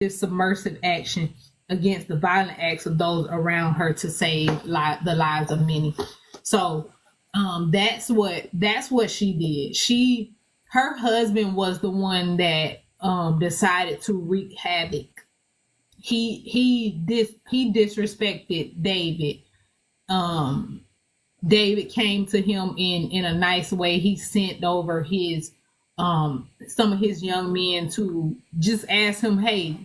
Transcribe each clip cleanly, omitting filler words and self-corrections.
submersive action against the violent acts of those around her to save the lives of many. So that's what she did. Her husband was the one that decided to wreak havoc. He disrespected David. David came to him in a nice way. He sent over his some of his young men to just ask him, hey,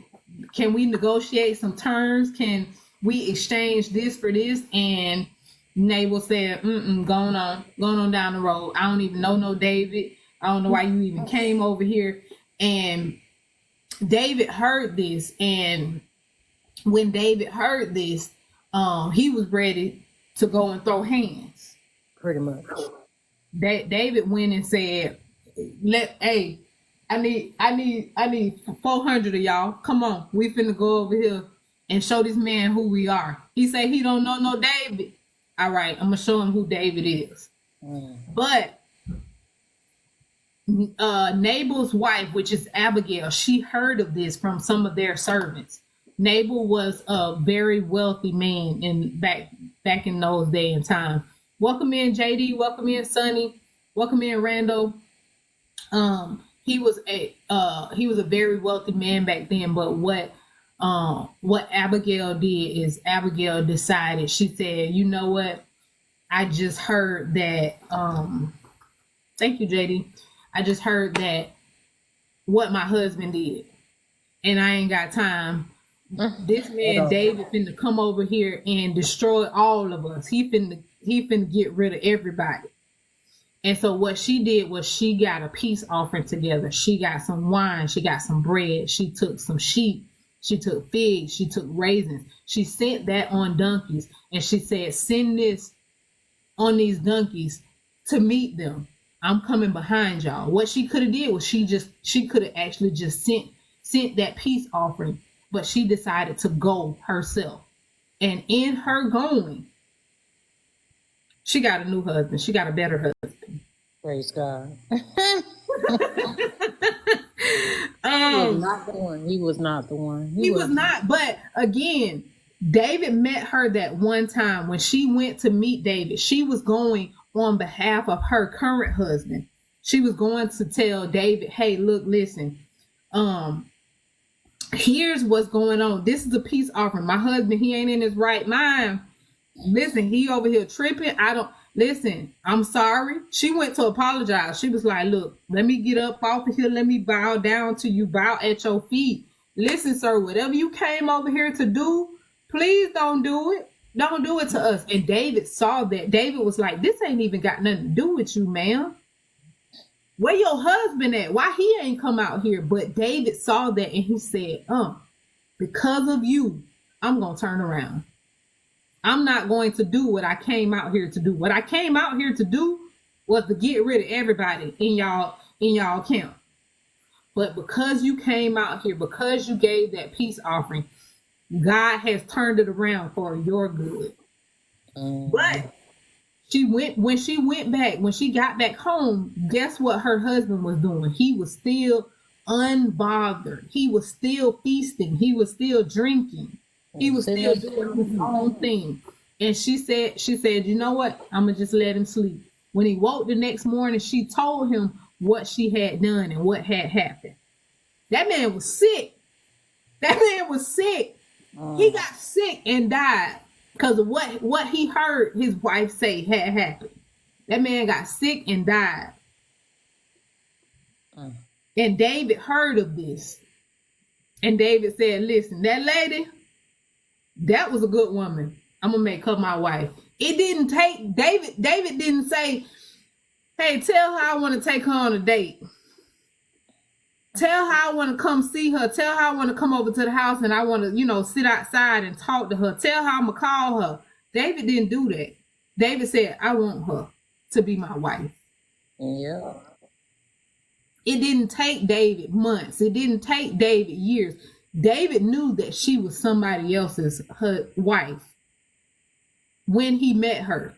can we negotiate some terms? Can we exchange this for this? And Nabal said, going on down the road. I don't even know no David. I don't know why you even came over here. And David heard this, and when David heard this, he was ready to go and throw hands. Pretty much. David went and said, I need 400 of y'all. Come on, we finna go over here and show this man who we are. He said he don't know no David. All right, I'm gonna show him who David is. But Nabal's wife, which is Abigail, she heard of this from some of their servants. Nabal was a very wealthy man back in those days and time. Welcome in, JD. Welcome in, Sonny. Welcome in, Randall. He was a very wealthy man back then. But what Abigail did is Abigail decided. She said, "You know what? I just heard that." Thank you, JD. I just heard that what my husband did, and I ain't got time. This man David finna come over here and destroy all of us. He finna get rid of everybody. And so what she did was she got a peace offering together. She got some wine. She got some bread. She took some sheep. She took figs. She took raisins. She sent that on donkeys. And she said, send this on these donkeys to meet them. I'm coming behind y'all. What she could have did was she could have actually just sent that peace offering. But she decided to go herself. And in her going, she got a new husband. She got a better husband. Praise God. He was not the one. He was not. But again, David met her that one time when she went to meet David. She was going on behalf of her current husband. She was going to tell David, hey, look, listen, here's what's going on. This is a peace offering. My husband, he ain't in his right mind. Listen, he over here tripping. I'm sorry. She went to apologize. She was like, look, let me get up off of here. Let me bow down to you, bow at your feet. Listen, sir, whatever you came over here to do, please don't do it. Don't do it to us. And David saw that. David was like, this ain't even got nothing to do with you, ma'am. Where your husband at? Why he ain't come out here? But David saw that and he said, because of you, I'm going to turn around. I'm not going to do what I came out here to do. What I came out here to do was to get rid of everybody in y'all camp. But because you came out here, because you gave that peace offering, God has turned it around for your good. But when she got back home, guess what her husband was doing? He was still unbothered. He was still feasting. He was still drinking. He was still doing his own thing. And she said, you know what? I'm going to just let him sleep. When he woke the next morning, she told him what she had done and what had happened. That man was sick. He got sick and died because of what he heard his wife say had happened. That man got sick and died. And David heard of this. And David said, listen, that lady, that was a good woman. I'm going to make her my wife. It didn't take, David didn't say, hey, tell her I want to take her on a date. Tell her I want to come see her. Tell her I want to come over to the house and I want to, sit outside and talk to her. Tell her I'm going to call her. David didn't do that. David said, I want her to be my wife. Yeah. It didn't take David months. It didn't take David years. David knew that she was somebody else's wife when he met her.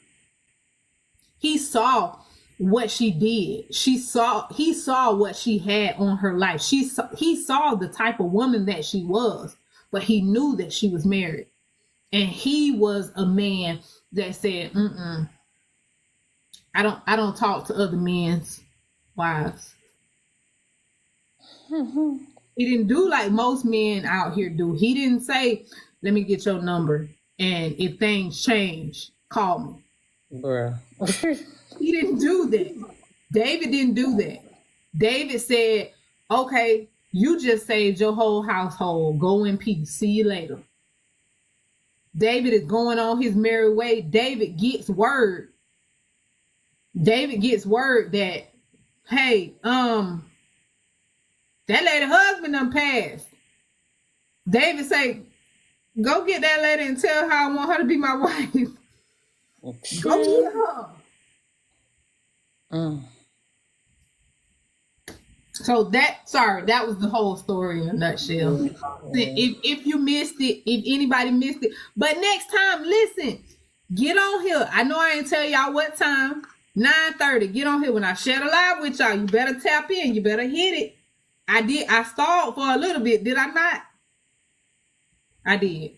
He saw what she did. He saw what she had on her life. He saw the type of woman that she was, but he knew that she was married. And he was a man that said, I don't talk to other men's wives. He didn't do like most men out here do. He didn't say, let me get your number, and if things change, call me. Bruh. He didn't do that. David didn't do that. David said, okay, you just saved your whole household. Go in peace. See you later. David is going on his merry way. David gets word. David gets word that, hey, that lady husband done passed. David say, go get that lady and tell her I want her to be my wife. Go get her. So that was the whole story in a nutshell. If you missed it, if anybody missed it, but next time, listen, get on here. I know I ain't tell y'all what time. 9:30. Get on here. When I share the live with y'all, you better tap in. You better hit it. I stalled for a little bit. Did I not? I did.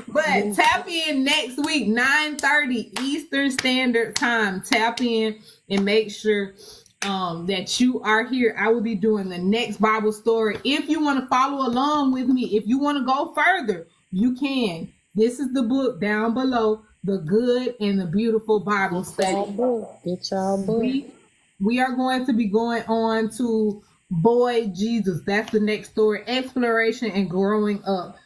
But tap in next week, 9:30 Eastern Standard Time. Tap in and make sure that you are here. I will be doing the next Bible story. If you want to follow along with me, if you want to go further, you can. This is the book down below, The Good and the Beautiful Bible Study. Get y'all book. We are going to be going on to Boy Jesus. That's the next story, exploration and growing up.